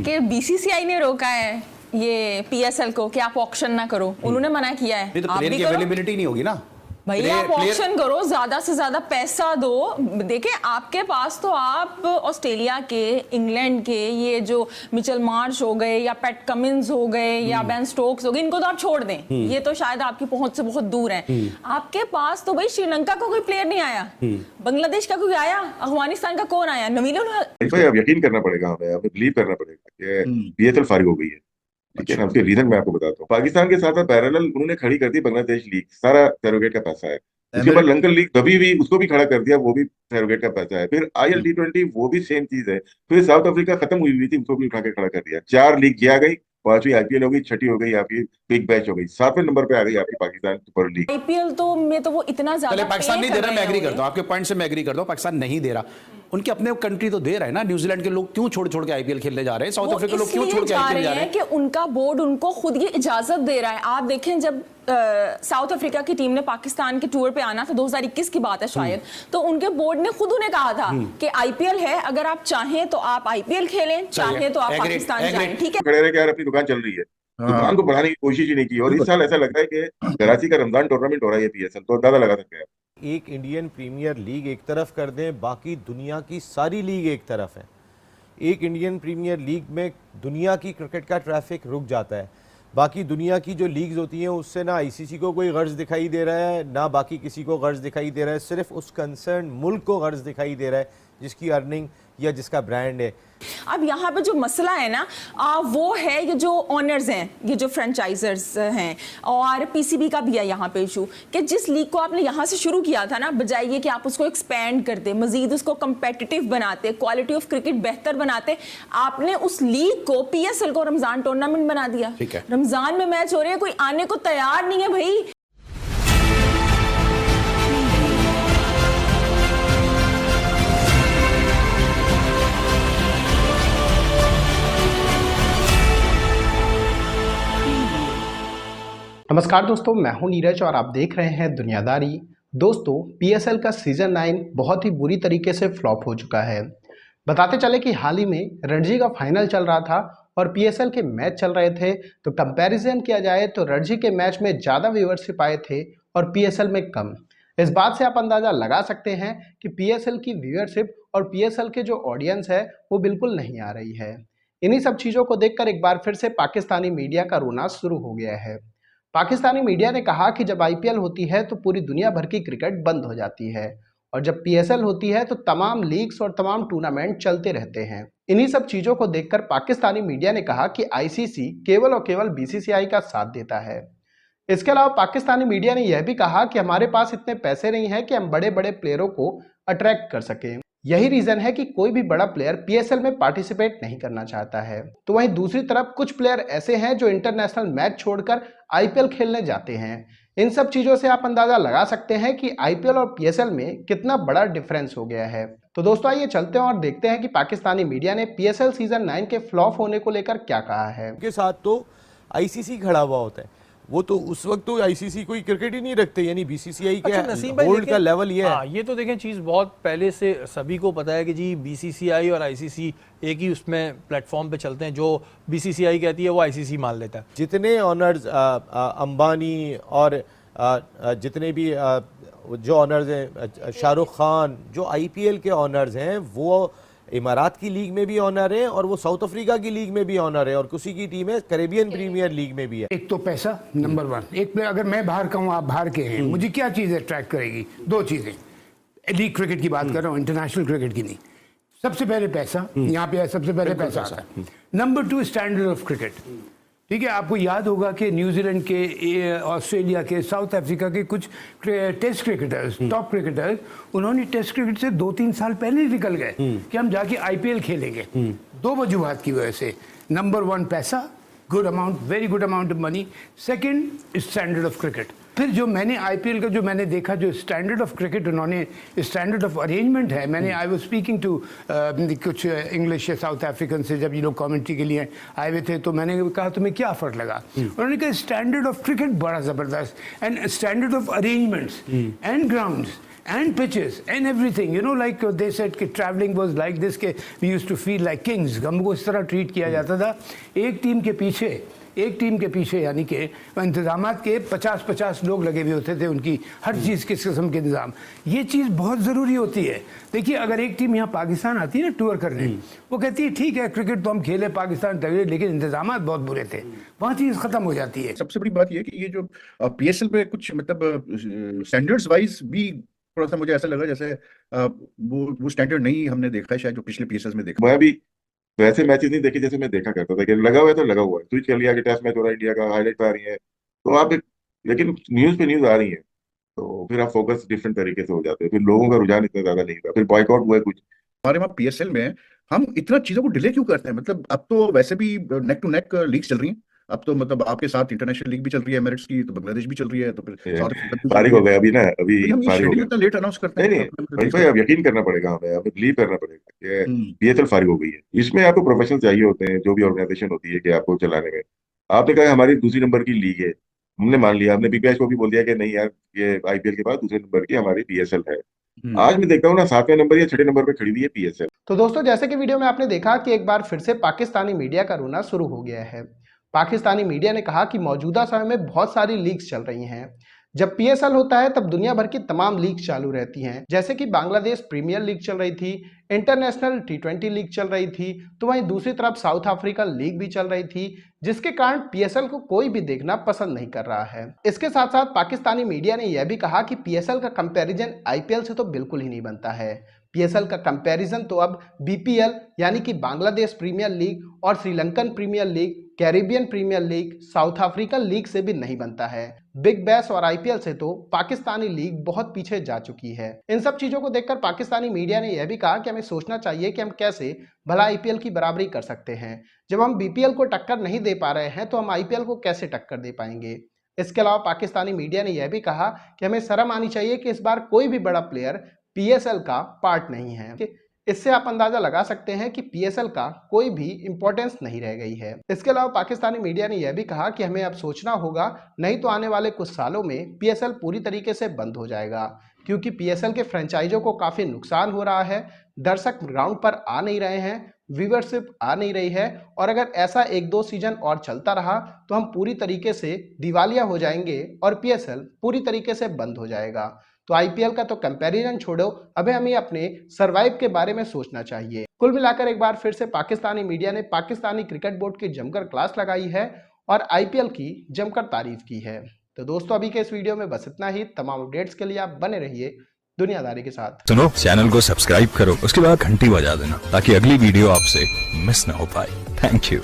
कि बीसीसीआई ने रोका है ये पीएसएल को कि आप ऑक्शन ना करो, उन्होंने मना किया है। नहीं तो प्लेयर की अवेलेबिलिटी नहीं होगी ना भाई, आप ऑक्शन करो, ज्यादा से ज्यादा पैसा दो। देखिए आपके पास तो आप ऑस्ट्रेलिया के, इंग्लैंड के, ये जो मिचेल मार्श हो गए या पैट कमिंस हो गए या बेन स्टोक्स हो गए, इनको तो आप छोड़ दें, ये तो शायद आपकी पहुंच से बहुत दूर है। आपके पास तो भाई श्रीलंका का कोई प्लेयर नहीं आया, बांग्लादेश का कोई आया, अफगानिस्तान का कौन आया, नवीन भाई अब यकीन करना पड़ेगा, हमें बिलीव करना पड़ेगा कि पीएसएल फारिग हो गई है। ठीक है ना, उसके रीजन मैं आपको बताता हूँ। पाकिस्तान के साथ पैरेलल उन्होंने खड़ी कर दी बांग्लादेश लीग, सारा सैरोगेट का पैसा है। उसके बाद लंकन लीग कभी भी उसको भी खड़ा कर दिया, वो भी सैरोगेट का पैसा है। फिर IL T20 वो भी सेम चीज है। फिर साउथ अफ्रीका खत्म हुई थी, उसको भी उठा के खड़ा कर दिया। 4 लीग किया गई, 5वीं IPL हो गई, 6ठी हो गई आपकी बिग बैच हो गई, 7वें नंबर पे आ गई आपकी पाकिस्तान सुपर लीग। IPL तो में तो वो इतना ज्यादा पाकिस्तान नहीं दे रहा, मैं एग्री करता हूँ आपके पॉइंट से, मैं एग्री करता हूँ, पाकिस्तान नहीं दे रहा, उनके अपने कंट्री तो दे रहा है ना। न्यूजीलैंड के लोग क्यों छोड़ छोड़ के IPL खेलने जा रहे हैं, साउथ अफ्रीका के लोग क्यों छोड़ के IPL जा रहे हैं कि उनका बोर्ड उनको खुद ये इजाजत दे रहा है। आप देखें जब साउथ अफ्रीका की टीम ने पाकिस्तान के टूर पे आना था, 2021 की बात है शायद, तो उनके बोर्ड ने खुद उन्हें कहा था कि IPL है, अगर आप चाहें तो आप IPL खेलें, चाहें तो आप पाकिस्तान जाएं। ठीक है, खड़े रह के यार अपनी दुकान चल रही है, दुकान को बढ़ाने की कोशिश ही नहीं की। और इस साल ऐसा लग रहा है कि कराची का रमजान टूर्नामेंट हो रहा है PSL, तो अंदाजा लगा सकते हैं। एक इंडियन प्रीमियर लीग एक तरफ कर दें, बाकी दुनिया की सारी लीग एक तरफ है। एक इंडियन प्रीमियर लीग में दुनिया की क्रिकेट का ट्रैफिक रुक जाता है। बाकी दुनिया की जो लीग्स होती हैं उससे ना ICC को कोई गर्ज दिखाई दे रहा है, ना बाकी किसी को गर्ज दिखाई दे रहा है, सिर्फ उस कंसर्न मुल्क को गर्ज दिखाई दे रहा है जिसकी अर्निंग या जिसका ब्रांड है। अब यहाँ पे जो मसला है ना वो है ये जो ऑनर्स हैं, ये जो फ्रेंचाइजर्स हैं, और PCB का भी है यहाँ पे इशू कि जिस लीग को आपने यहाँ से शुरू किया था ना, बजाय ये कि आप उसको एक्सपेंड करते, मजीद उसको कंपेटिटिव बनाते, क्वालिटी ऑफ क्रिकेट बेहतर बनाते, आपने उस लीग को PSL को रमजान टूर्नामेंट बना दिया। रमजान में मैच हो रहे हैं, कोई आने को तैयार नहीं है भाई। नमस्कार दोस्तों, मैं हूं नीरज और आप देख रहे हैं दुनियादारी। दोस्तों, PSL का सीजन 9 बहुत ही बुरी तरीके से फ्लॉप हो चुका है। बताते चले कि हाल ही में रणजी का फाइनल चल रहा था और PSL के मैच चल रहे थे, तो कंपैरिजन किया जाए तो रणजी के मैच में ज़्यादा व्यूअरशिप आए थे और PSL में कम। इस बात से आप अंदाज़ा लगा सकते हैं कि PSL की व्यूअरशिप और PSL के जो ऑडियंस है वो बिल्कुल नहीं आ रही है। इन्हीं सब चीज़ों को देखकर एक बार फिर से पाकिस्तानी मीडिया का रोना शुरू हो गया है। पाकिस्तानी मीडिया ने कहा कि जब IPL होती है तो पूरी दुनिया भर की क्रिकेट बंद हो जाती है और जब PSL होती है तो तमाम लीग्स और तमाम टूर्नामेंट चलते रहते हैं। इन्हीं सब चीज़ों को देखकर पाकिस्तानी मीडिया ने कहा कि ICC केवल और केवल BCCI का साथ देता है। इसके अलावा पाकिस्तानी मीडिया ने यह भी कहा कि हमारे पास इतने पैसे नहीं हैं कि हम बड़े बड़े प्लेयरों को अट्रैक्ट कर सकें। यही रीजन है कि कोई भी बड़ा प्लेयर PSL में पार्टिसिपेट नहीं करना चाहता है। तो वहीं दूसरी तरफ कुछ प्लेयर ऐसे हैं जो इंटरनेशनल मैच छोड़कर IPL खेलने जाते हैं। इन सब चीजों से आप अंदाजा लगा सकते हैं कि IPL और PSL में कितना बड़ा डिफरेंस हो गया है। तो दोस्तों आइए चलते हैं और देखते हैं कि पाकिस्तानी मीडिया ने PSL सीजन 9 के फ्लॉप होने को लेकर क्या कहा है। उनके साथ तो ICC खड़ा हुआ होता है, वो तो उस वक्त तो ICC कोई क्रिकेट ही नहीं रखते, यानी BCCI के होल्ड का लेवल ये है। ये तो देखें चीज़ बहुत पहले से सभी को पता है कि जी BCCI और ICC एक ही उसमें प्लेटफॉर्म पे चलते हैं, जो BCCI कहती है वो ICC मान लेता है। जितने ऑनर्स अंबानी और जितने भी जो ऑनर्स हैं, शाहरुख खान, जो IPL के ऑनर्स हैं, वो इमारात की लीग में भी ऑनर है और वो साउथ अफ्रीका की लीग में भी ऑनर है और किसी की टीम है कैरेबियन प्रीमियर लीग में भी है। एक तो पैसा नंबर 1, एक प्लेयर अगर मैं बाहर का हूँ, आप बाहर के हैं, मुझे क्या चीज़ अट्रैक्ट करेगी? 2 चीज़ें। लीग क्रिकेट की बात कर रहा हूँ, इंटरनेशनल क्रिकेट की नहीं। सबसे पहले पैसा, यहाँ पे सबसे पहले पैसा आता है। Number 2 standard of cricket. ठीक है, आपको याद होगा कि न्यूजीलैंड के, ऑस्ट्रेलिया के, साउथ अफ्रीका के कुछ टेस्ट क्रिकेटर्स, टॉप क्रिकेटर्स, उन्होंने टेस्ट क्रिकेट से 2-3 साल पहले निकल गए कि हम जाके IPL खेलेंगे। 2 वजूहात की वजह से। नंबर 1 पैसा, good amount, very good amount of money. Second standard of cricket. फिर जो मैंने IPL का जो मैंने देखा, जो स्टैंडर्ड ऑफ क्रिकेट उन्होंने, स्टैंडर्ड ऑफ अरेंजमेंट है, मैंने आई वाज स्पीकिंग टू कुछ इंग्लिश या साउथ अफ्रीकन से, जब ये लोग कमेंट्री के लिए आए हुए थे, तो मैंने कहा तुम्हें क्या फ़र्क लगा? उन्होंने कहा स्टैंडर्ड ऑफ क्रिकेट बड़ा ज़बरदस्त, and standard of arrangements and grounds and pitches and everything, you know, like they said कि traveling was like this, कि we used to feel like kings, हमको इस तरह ट्रीट किया जाता था। एक टीम के पीछे यानी कि इंतजामात के 50-50 लोग लगे हुए होते थे, उनकी हर चीज़ किस किस्म के इंतजाम, ये चीज़ बहुत ज़रूरी होती है। देखिए अगर एक टीम यहाँ पाकिस्तान आती है ना टूर करने, वो कहती है ठीक है क्रिकेट तो हम खेले पाकिस्तान तगड़े, लेकिन इंतजामात बहुत बुरे थे, वहाँ चीज़ ख़त्म हो जाती है। सबसे बड़ी बात यह है कि ये जो पीएसएल पे कुछ मतलब स्टैंडर्ड्स वाइज भी थोड़ा सा मुझे ऐसा लगा जैसे वो स्टैंडर्ड नहीं हमने देखा है शायद जो पिछले पीएसएल में देखा। मैं भी वैसे मैचेस नहीं देखे जैसे मैं देखा करता था कि लगा हुआ है तो लगा हुआ है, स्विच कर लिया कि टेस्ट मैच हो रहा है, इंडिया का हाईलाइट आ रही है तो आप लेकिन न्यूज पे न्यूज आ रही है तो फिर आप फोकस डिफरेंट तरीके से हो जाते हैं, फिर लोगों का रुझान इतना ज्यादा नहीं था, फिर बॉयकॉट हुआ है कुछ। हमारे वहाँ पीएसएल में हम इतना चीजों को डिले क्यों करते हैं? मतलब अब तो वैसे भी नेक टू नेक लीग चल रही है, अब तो मतलब आपके साथ इंटरनेशनल लीग भी चल रही है एमिरेट्स की, तो बांग्लादेश भी चल रही है, तो फिर साउथ अफ्रीका भी चल फारिग रही हो है। गए अभी ना, अभी हम ये फारिग हो शेड्यूल गए। इतना लेट अनाउंस करते नहीं हैं नहीं भाई भाई, अब यकीन करना पड़ेगा हमें, हमें बिलीव करना पड़ेगा कि पीएसएल फारिग हो गई है। इसमें आपको प्रोफेशनल चाहिए होते हैं, जो भी ऑर्गेनाइजेशन होती है कि आपको चलाने में। आपने कहा हमारी दूसरी नंबर की लीग है, हमने मान लिया, हमने बीपीएस को भी बोल दिया कि नहीं यार ये आईपीएल के बाद दूसरे नंबर की हमारी पीएसएल है। आज मैं देखता हूँ ना 7वें नंबर या 6ठे नंबर पे खड़ी हुई है पीएसएल। तो दोस्तों जैसे कि वीडियो में आपने देखा कि एक बार फिर से पाकिस्तानी मीडिया का रोना शुरू हो गया है। पाकिस्तानी मीडिया ने कहा कि मौजूदा समय में बहुत सारी लीग्स चल रही हैं। जब पीएसएल होता है तब दुनिया भर की तमाम लीग चालू रहती हैं, जैसे कि बांग्लादेश प्रीमियर लीग चल रही थी, इंटरनेशनल टी20 लीग चल रही थी, तो वहीं दूसरी तरफ साउथ अफ्रीका लीग भी चल रही थी, जिसके कारण पीएसएल को कोई भी देखना पसंद नहीं कर रहा है। इसके साथ साथ पाकिस्तानी मीडिया ने यह भी कहा कि पीएसएल का कंपैरिजन आईपीएल से तो बिल्कुल ही नहीं बनता है। पीएसएल का कंपैरिजन तो अब बीपीएल यानी कि बांग्लादेश प्रीमियर लीग और Sri Lankan premier league, Caribbean premier league, South Africa league से भी नहीं बनता है। बिग बैश और आईपीएल से तो पाकिस्तानी लीग बहुत पीछे जा चुकी है। इन सब चीजों को देखकर पाकिस्तानी मीडिया ने यह भी कहा कि हमें सोचना चाहिए कि हम कैसे भला आईपीएल की बराबरी कर सकते हैं। जब हम बीपीएल को टक्कर नहीं दे पा रहे हैं तो हम आईपीएल को कैसे टक्कर दे पाएंगे। इसके अलावा पाकिस्तानी मीडिया ने यह भी कहा कि हमें शर्म आनी चाहिए कि इस बार कोई भी बड़ा प्लेयर पीएसएल का पार्ट नहीं है। इससे आप अंदाजा लगा सकते हैं कि पीएसएल का कोई भी इंपॉर्टेंस नहीं रह गई है। इसके अलावा पाकिस्तानी मीडिया ने यह भी कहा कि हमें अब सोचना होगा, नहीं तो आने वाले कुछ सालों में पीएसएल पूरी तरीके से बंद हो जाएगा, क्योंकि पीएसएल के फ्रेंचाइजों को काफी नुकसान हो रहा है, दर्शक ग्राउंड पर आ नहीं रहे हैं, व्यूअरशिप आ नहीं रही है, और अगर ऐसा 1-2 सीजन और चलता रहा तो हम पूरी तरीके से दिवालिया हो जाएंगे और पीएसएल पूरी तरीके से बंद हो जाएगा। तो आईपीएल का तो कंपैरिजन छोड़ो, अभी हमें अपने सर्वाइव के बारे में सोचना चाहिए। कुल मिलाकर एक बार फिर से पाकिस्तानी मीडिया ने पाकिस्तानी क्रिकेट बोर्ड की जमकर क्लास लगाई है और आईपीएल की जमकर तारीफ की है। तो दोस्तों अभी के इस वीडियो में बस इतना ही। तमाम अपडेट्स के लिए आप बने रहिए दुनियादारी के साथ। सुनो, चैनल को सब्सक्राइब करो, उसके बाद घंटी बजा देना ताकि अगली वीडियो आपसे मिस ना हो पाए। Thank you.